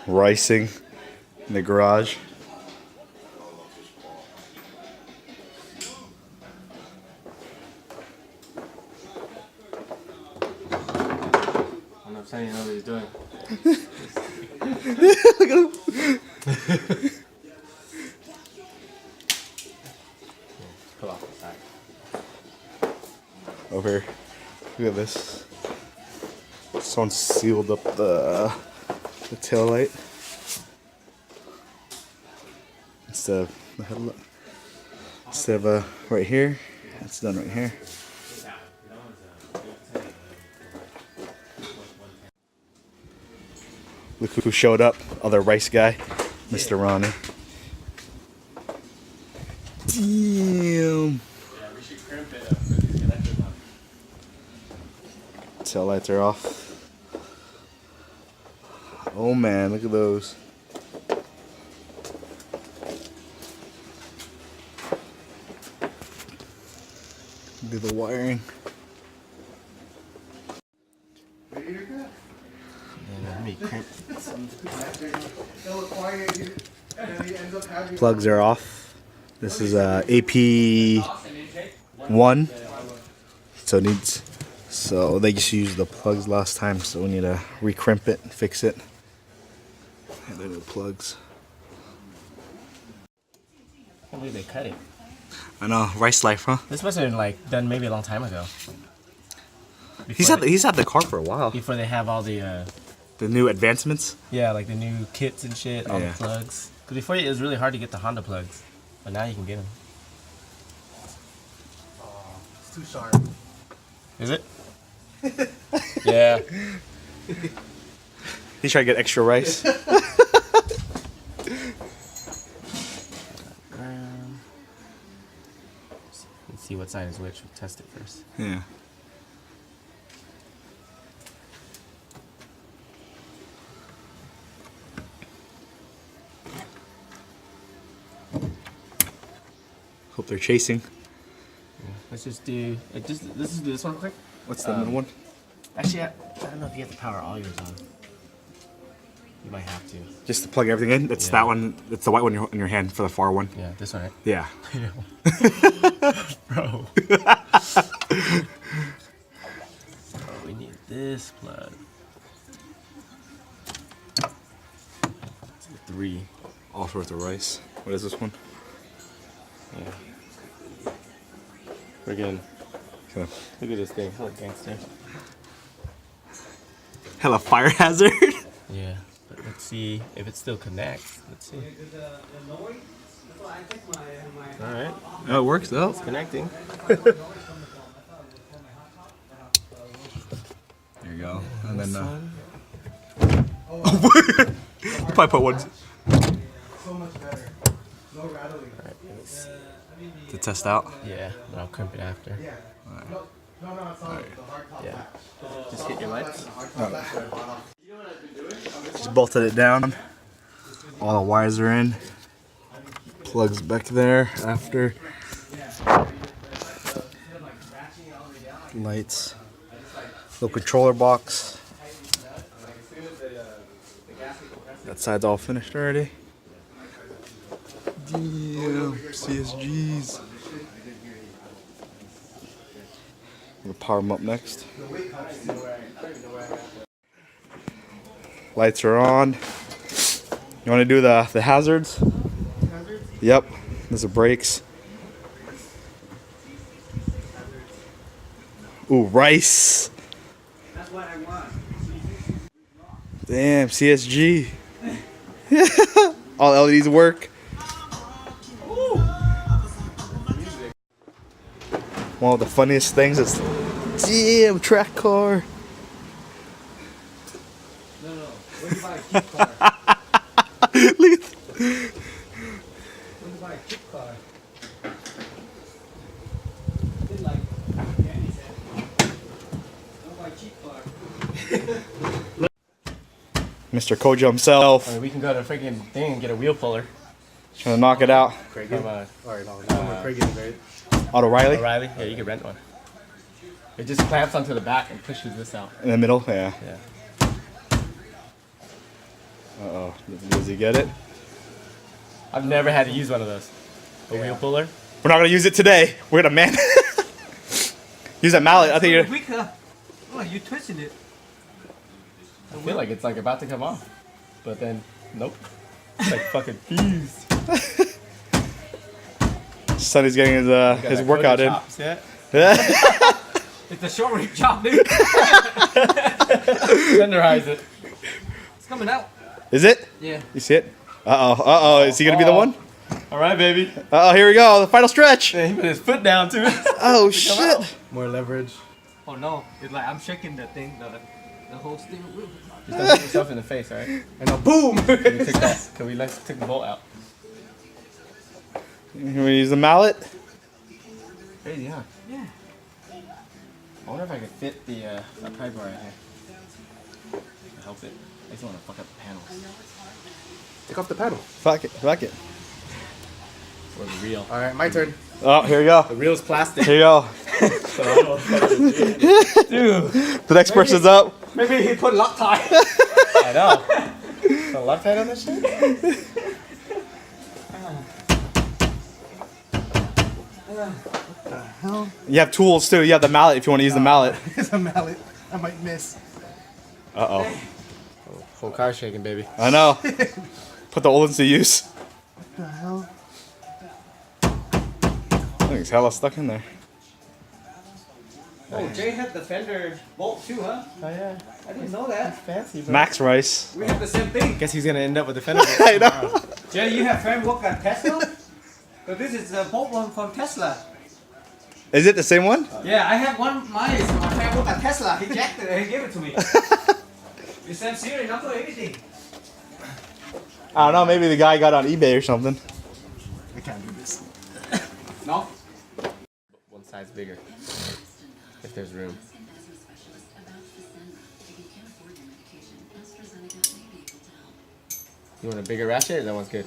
ricing in the garage. I'm not saying you know what he's doing. Look at him. Pull off the side. Over here. Look at this. Someone sealed up the tail light. Instead of right here, it's done right here. Look who showed up, other rice guy, Mr. Ronnie. Damn. Yeah, we should crimp it up with these connectors on. Tail lights are off. Oh man, look at those. Do the wiring. Plugs are off. This is AP1, so they just used the plugs last time, so we need to recrimp it and fix it. And then the plugs. I can't believe they cut it. I know, rice life, huh? This must have been like done maybe a long time ago. He's had the car for a while. Before they have all the new advancements. yeah, like the new kits and shit, all the plugs. Because before it was really hard to get the Honda plugs, but now you can get them. Oh, it's too sharp. Is it? Yeah. He's trying to get extra rice. Let's see what side is which. We'll test it first. Yeah. Hope they're chasing. Yeah. Let's just do. Let's just do this one quick. What's the middle one? Actually, I don't know if you have to power all yours on. You might have to. Just to plug everything in. It's that one. It's the white one in your hand for the far one. Yeah, this one, right? Yeah. Bro. Oh, we need this plug. 3. All sorts of rice. What is this one? Yeah. Friggin'. Okay. Look at this thing. Hella gangster. Hella fire hazard. Yeah. But let's see if it still connects. Let's see. Alright. Oh, it works though. It's connecting. There you go. And then probably put one So much better. No rattling. to test out. Yeah, but I'll crimp it after. Yeah. No, it's not the hard top. Yeah. Just hit your lights. Just bolted it down. All the wires are in. Plugs back there after. Lights. Little controller box. That side's all finished already. Damn, CSGs. We'll power them up next. Lights are on. You want to do the hazards? Yep. There's the brakes. Ooh, rice. That's what I want. Damn, CSG. All LEDs work. One of the funniest things is, damn, track car. No. When you buy a kit car. Look at When you buy a kit car. Then like Danny said, don't buy a cheap car. Mr. Kojo himself. I mean, we can go to a freaking thing and get a wheel puller. Trying to knock it out. From O'Reilly O'Reilly? Yeah, you can rent one. It just clamps onto the back and pushes this out. in the middle. Yeah. Yeah. Uh-oh. Does he get it? I've never had to use one of those. A wheel puller. We're not gonna use it today. We're gonna man. Use that mallet. I think you're. Weaker. Oh, you twisting it. I feel like it's like about to come off, but then nope. It's like fucking fused. Sonny's getting his workout in. Chops, yeah. It's a short rib chop, dude. Tenderize it. It's coming out. Is it? Yeah. You see it? Uh-oh. Is he gonna be the one? All right, baby. Uh-oh, here we go. The final stretch. Yeah, he put his foot down too. Oh, shit. More leverage. Oh no, it's like I'm shaking the thing, the whole steering wheel. Just don't hit yourself in the face, all right? And now, boom! Can we take that? Can we take the bolt out? Can we use the mallet? Crazy, huh? Yeah. I wonder if I could fit the a pry bar in here. To help it. I just want to fuck up the panels. Take off the panel. Fuck it. Or the reel. All right, my turn. Oh, here we go. The reel's plastic. Here you go. Dude. The next person's up. Maybe he put Loctite. I know. Put a Loctite on this shit? You have tools too. You have the mallet if you want to use the mallet. It's a mallet. I might miss. Uh-oh. Whole car shaking, baby. I know. Put the old ones to use. What the hell? I think it's hella stuck in there. Oh, Jay had the fender bolt too, huh? Oh yeah. I didn't know that. Fancy, bro. Max Rice. We have the same thing. Guess he's gonna end up with the fender. I know. Jay, you have framework at Tesla? So this is the bolt one from Tesla. Is it the same one? Yeah, I have one. Mine is my framework at Tesla. He jacked it and he gave it to me. The same serial number, everything. I don't know. Maybe the guy got on eBay or something. I can't do this. No? One size bigger. If there's room. You want a bigger ratchet or that one's good?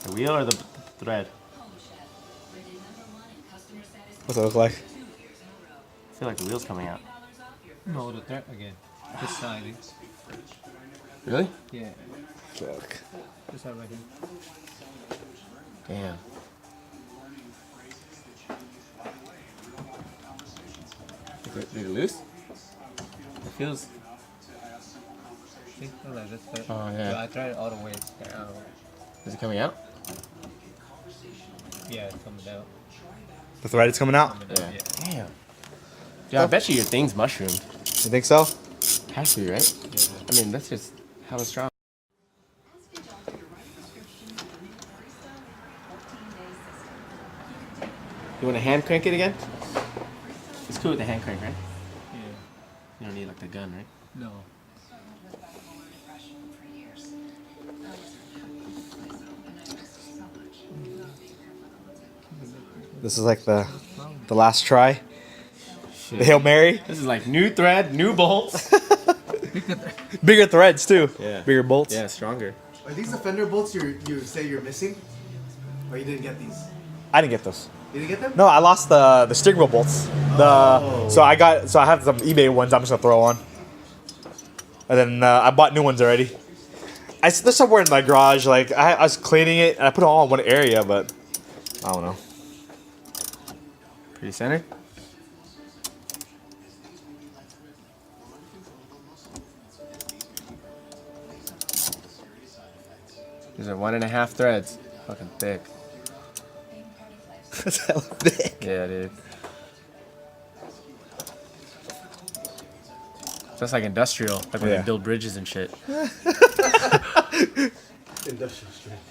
The wheel or the thread? What's that look like? I feel like the wheel's coming out. No, the thread again. This side. Really? Yeah. Fuck. This side right here. Damn. Did it loose? It feels. See? Look like this thread. Oh, yeah. So I tried it all the way down. Is it coming out? Yeah, it's coming down. The thread is coming out. Yeah. Damn. Yeah, I bet you your thing's mushroomed. You think so? Has to be, right? Yeah. I mean, that's just hella strong. You want to hand crank it again? It's cool with the hand crank, right? Yeah. You don't need like the gun, right? No. This is like the last try. The Hail Mary. This is like new thread, new bolts. Bigger threads too. Yeah. Bigger bolts. Yeah, stronger. Are these the fender bolts you say you're missing? Or you didn't get these? I didn't get those. You didn't get them? No, I lost the steering wheel bolts. So I have some eBay ones I'm just gonna throw on. And then I bought new ones already. They're somewhere in my garage. Like I was cleaning it and I put them all in one area, but I don't know. Pretty centered. These are 1.5 threads. Fucking thick. That's hella big. Yeah, dude. That's like industrial, like when Yeah. they build bridges and shit. Industrial strength.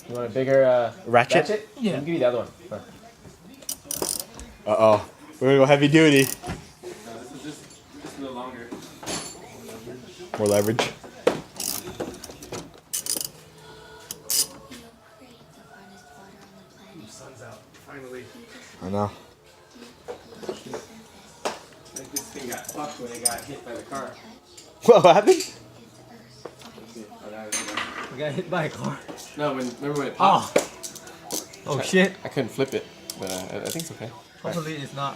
You want a bigger Ratchet? Yeah. I'll give you the other one. Uh-oh. We're gonna go heavy duty. No, this is just a little longer. More leverage. The sun's out. Finally. I know. Like this thing got fucked when it got hit by the car. What happened? We got hit by a car. No, remember when it popped? Oh shit. I couldn't flip it, but I think it's okay. Hopefully it's not.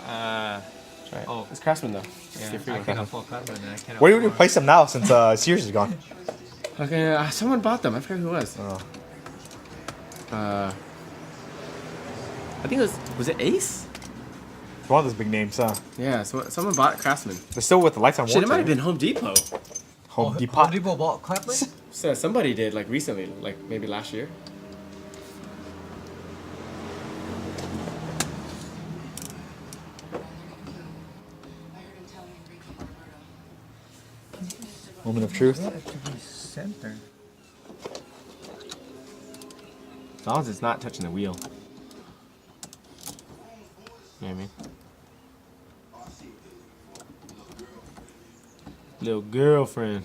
Try it. Oh. It's Craftsman though. Yeah, It's free I one. can afford Craftsman and I cannot. Where do you replace them now since Sears is gone? Okay, someone bought them. I forgot who it was. Oh. I think it was it Ace? It's one of those big names, huh? Yeah, so someone bought Craftsman. They're still with the lifetime Shit, it warranty. might have been Home Depot. Home Depot. Home Depot bought Craftsman? So somebody did like recently, like maybe last year. Moment of truth. Yeah, it should be center. As long as it's not touching the wheel. You know what I mean? Little girlfriend.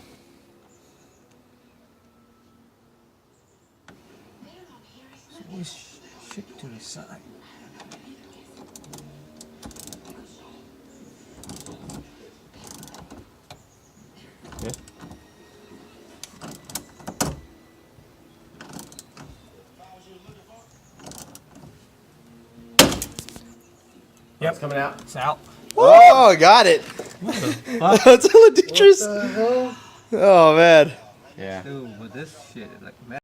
Always shit to the side. Yeah. Yep. It's coming out. It's out. Oh, I got it. That's hella dangerous. Oh, man. Yeah. Dude, with this shit, like, man.